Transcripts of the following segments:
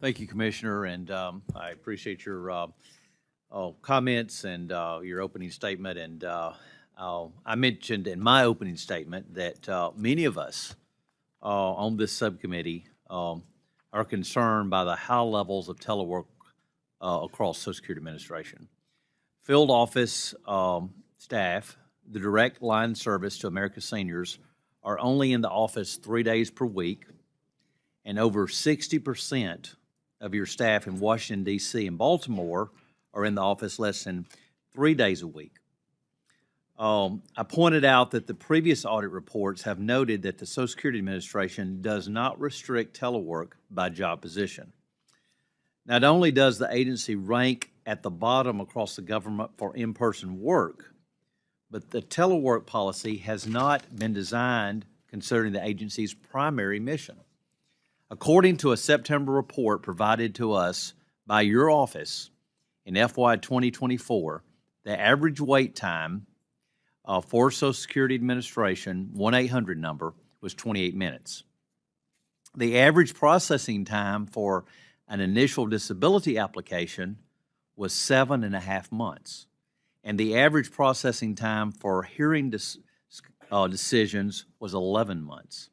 Thank you, Commissioner, and I appreciate your comments and your opening statement. And I mentioned in my opening statement that many of us on this subcommittee are concerned by the high levels of telework across Social Security Administration. Field office staff, the direct line service to America's seniors, are only in the office 3 days per week, and over 60% of your staff in Washington, D.C. and Baltimore are in the office less than 3 days a week. I pointed out that the previous audit reports have noted that the Social Security Administration does not restrict telework by job position. Not only does the agency rank at the bottom across the government for in-person work, but the telework policy has not been designed considering the agency's primary mission. According to a September report provided to us by your office in FY 2024, the average wait time for Social Security Administration 1-800 number was 28 minutes. The average processing time for an initial disability application was 7.5 months, and the average processing time for hearing decisions was 11 months.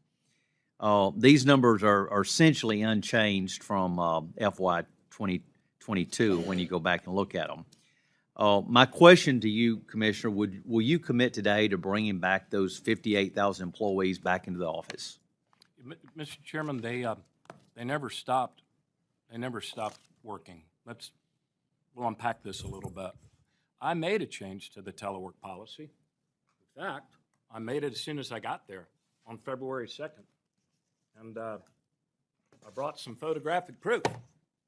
These numbers are essentially unchanged from FY 2022 when you go back and look at them. My question to you, Commissioner, will you commit today to bringing back those 58,000 employees back into the office? Mr. Chairman, they never stopped. They never stopped working. We'll unpack this a little bit. I made a change to the telework policy. In fact, I made it as soon as I got there on February 2nd. And I brought some photographic proof.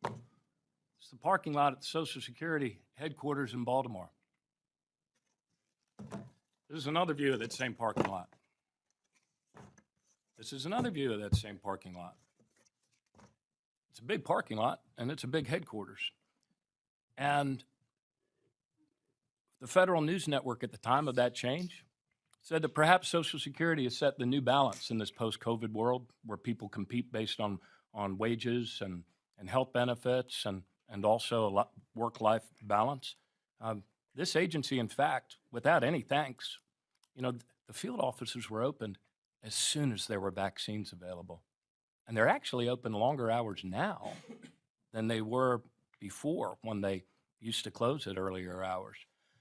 It's the parking lot at the Social Security headquarters in Baltimore. This is another view of that same parking lot. This is another view of that same parking lot. It's a big parking lot, and it's a big headquarters. And the Federal News Network at the time of that change said that perhaps Social Security has set the new balance in this post-COVID world where people compete based on wages and health benefits and also a work-life balance. This agency, in fact, without any thanks, the field offices were opened as soon as there were vaccines available. And they're actually open longer hours now than they were before when they used to close at earlier hours.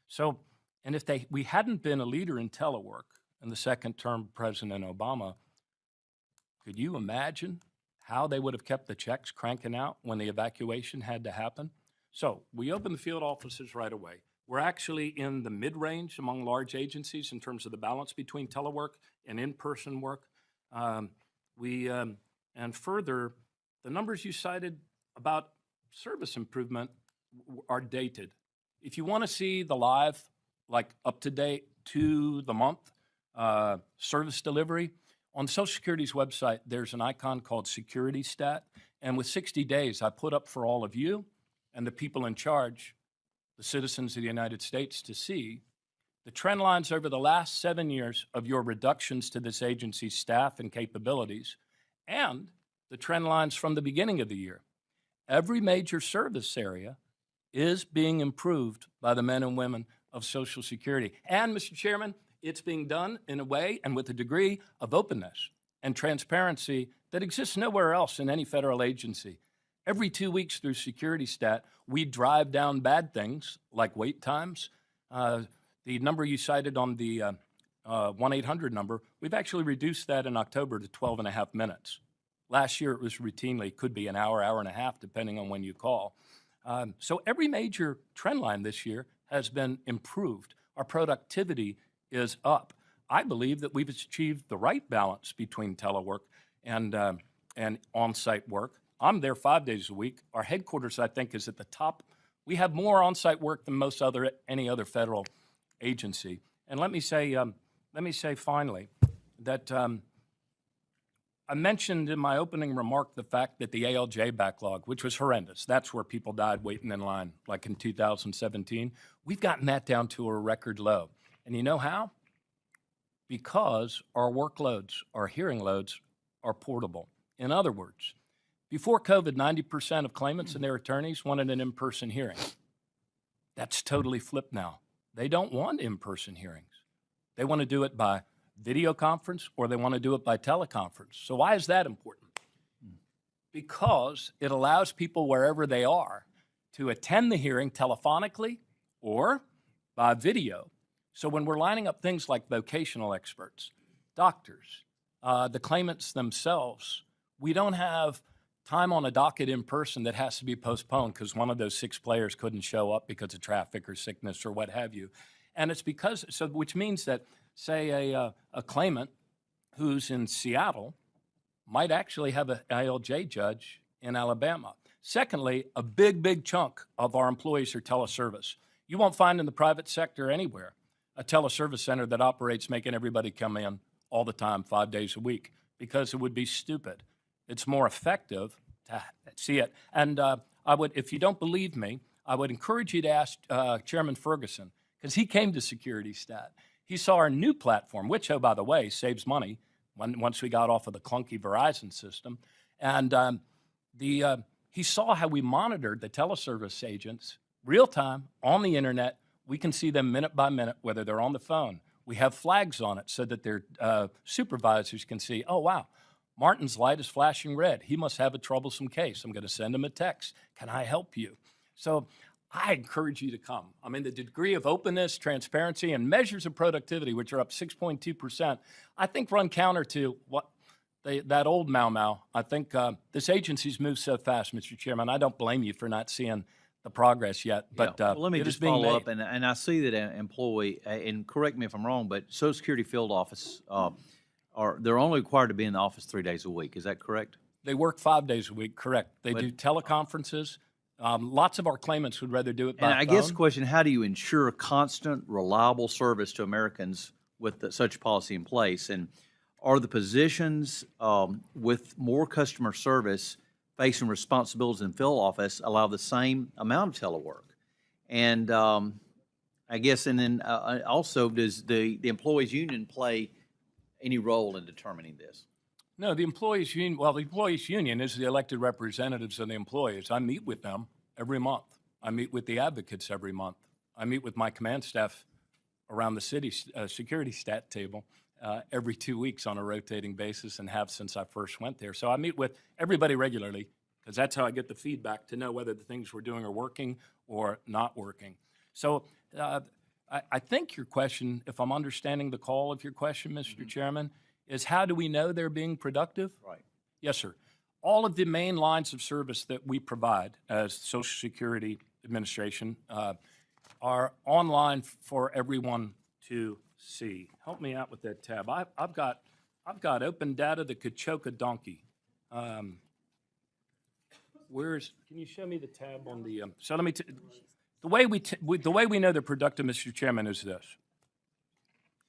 So, and if we hadn't been a leader in telework in the second term of President Obama, could you imagine how they would have kept the checks cranking out when the evacuation had to happen? So we opened the field offices right away. We're actually in the mid-range among large agencies in terms of the balance between telework and in-person work. And further, the numbers you cited about service improvement are dated. If you want to see the live, like up-to-date to the month service delivery, on Social Security's website, there's an icon called Security Stat, and with 60 days, I put up for all of you and the people in charge, the citizens of the United States, to see the trend lines over the last 7 years of your reductions to this agency's staff and capabilities, and the trend lines from the beginning of the year. Every major service area is being improved by the men and women of Social Security. And, Mr. Chairman, it's being done in a way and with a degree of openness and transparency that exists nowhere else in any federal agency. Every 2 weeks through Security Stat, we drive down bad things like wait times. The number you cited on the 1-800 number, we've actually reduced that in October to 12.5 minutes. Last year, it was routinely, could be an hour, hour and a half, depending on when you call. So every major trend line this year has been improved. Our productivity is up. I believe that we've achieved the right balance between telework and on-site work. I'm there 5 days a week. Our headquarters, I think, is at the top. We have more on-site work than any other federal agency. And let me say finally that I mentioned in my opening remark the fact that the ALJ backlog, which was horrendous, that's where people died waiting in line, like in 2017, we've gotten that down to a record low. And you know how? Because our workloads, our hearing loads, are portable. In other words, Before COVID, 90% of claimants and their attorneys wanted an in-person hearing. That's totally flipped now. They don't want in-person hearings. They want to do it by video conference or they want to do it by teleconference. So why is that important? Because it allows people wherever they are to attend the hearing telephonically or by video. So when we're lining up things like vocational experts, doctors, the claimants themselves, we don't have time on a docket in person that has to be postponed because one of those 6 players couldn't show up because of traffic or sickness or what have you. And it's because, so which means that, say, a claimant who's in Seattle might actually have an ALJ judge in Alabama. Secondly, a big chunk of our employees are teleservice. You won't find in the private sector anywhere a teleservice center that operates making everybody come in all the time, 5 days a week, because it would be stupid. It's more effective to see it. And I would, if you don't believe me, I would encourage you to ask Chairman Ferguson, because he came to Security Stat. He saw our new platform, which, oh, by the way, saves money once we got off of the clunky Verizon system. And he saw how we monitored the teleservice agents real time on the internet. We can see them minute by minute, whether they're on the phone. We have flags on it so that their supervisors can see, oh, wow, Martin's light is flashing red. He must have a troublesome case. I'm going to send him a text. Can I help you? So I encourage you to come. I mean, the degree of openness, transparency, and measures of productivity, which are up 6.2%, I think run counter to what that old Mau. I think this agency's moved so fast, Mr. Chairman. I don't blame you for not seeing the progress yet. But well, let me just follow up, and I see that an employee, and correct me if I'm wrong, but Social Security field office, they're only required to be in the office 3 days a week. Is that correct? They work 5 days a week, correct. They do teleconferences. Lots of our claimants would rather do it by phone. And I guess the question, how do you ensure constant, reliable service to Americans with such policy in place? And are the positions with more customer service facing responsibilities in field office allow the same amount of telework? And I guess, and then also, does the employees union play any role in determining this? No, the employees union, well, the employees union is the elected representatives of the employees. I meet with them every month. I meet with the advocates every month. I meet with my command staff around the city security stat table every 2 weeks on a rotating basis and have since I first went there. So I meet with everybody regularly because that's how I get the feedback to know whether the things we're doing are working or not working. So I think your question, if I'm understanding the call of your question, Mr. Chairman, is how do we know they're being productive? Right. Yes, sir. All of the main lines of service that we provide as Social Security Administration are online for everyone to see. Help me out with that tab. I've got open data that could choke a donkey. Can you show me the tab on the? So let me. The way we know they're productive, Mr. Chairman, is this.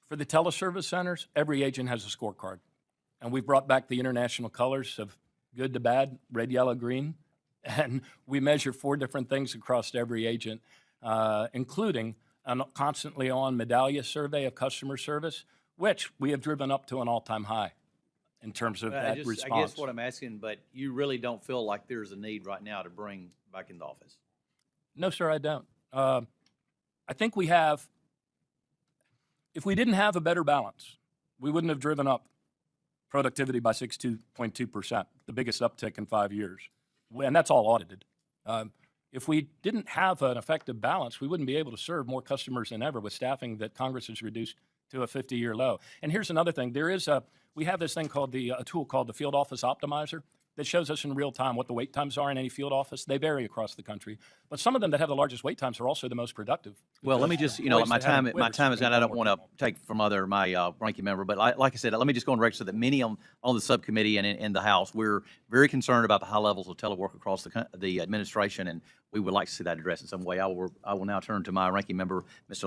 For the teleservice centers, every agent has a scorecard. And we've brought back the international colors of good to bad, red, yellow, green. And we measure 4 different things across every agent, including a constantly on medallia survey of customer service, which we have driven up to an all-time high in terms of that response. I guess what I'm asking, but you really don't feel like there's a need right now to bring back in the office? No, sir, I don't. I think we have. If we didn't have a better balance, we wouldn't have driven up productivity by 62.2%, the biggest uptick in 5 years. And that's all audited. If we didn't have an effective balance, we wouldn't be able to serve more customers than ever with staffing that Congress has reduced to a 50-year low. And here's another thing. We have this thing called a tool called the Field Office Optimizer that shows us in real time what the wait times are in any field office. They vary across the country. But some of them that have the largest wait times are also the most productive. Well, let me just, my time is gone. I don't want to take from my ranking member, but like I said, let me just go on record so that many on the subcommittee and in the House, we're very concerned about the high levels of telework across the administration, and we would like to see that addressed in some way. I will now turn to my ranking member, Mr.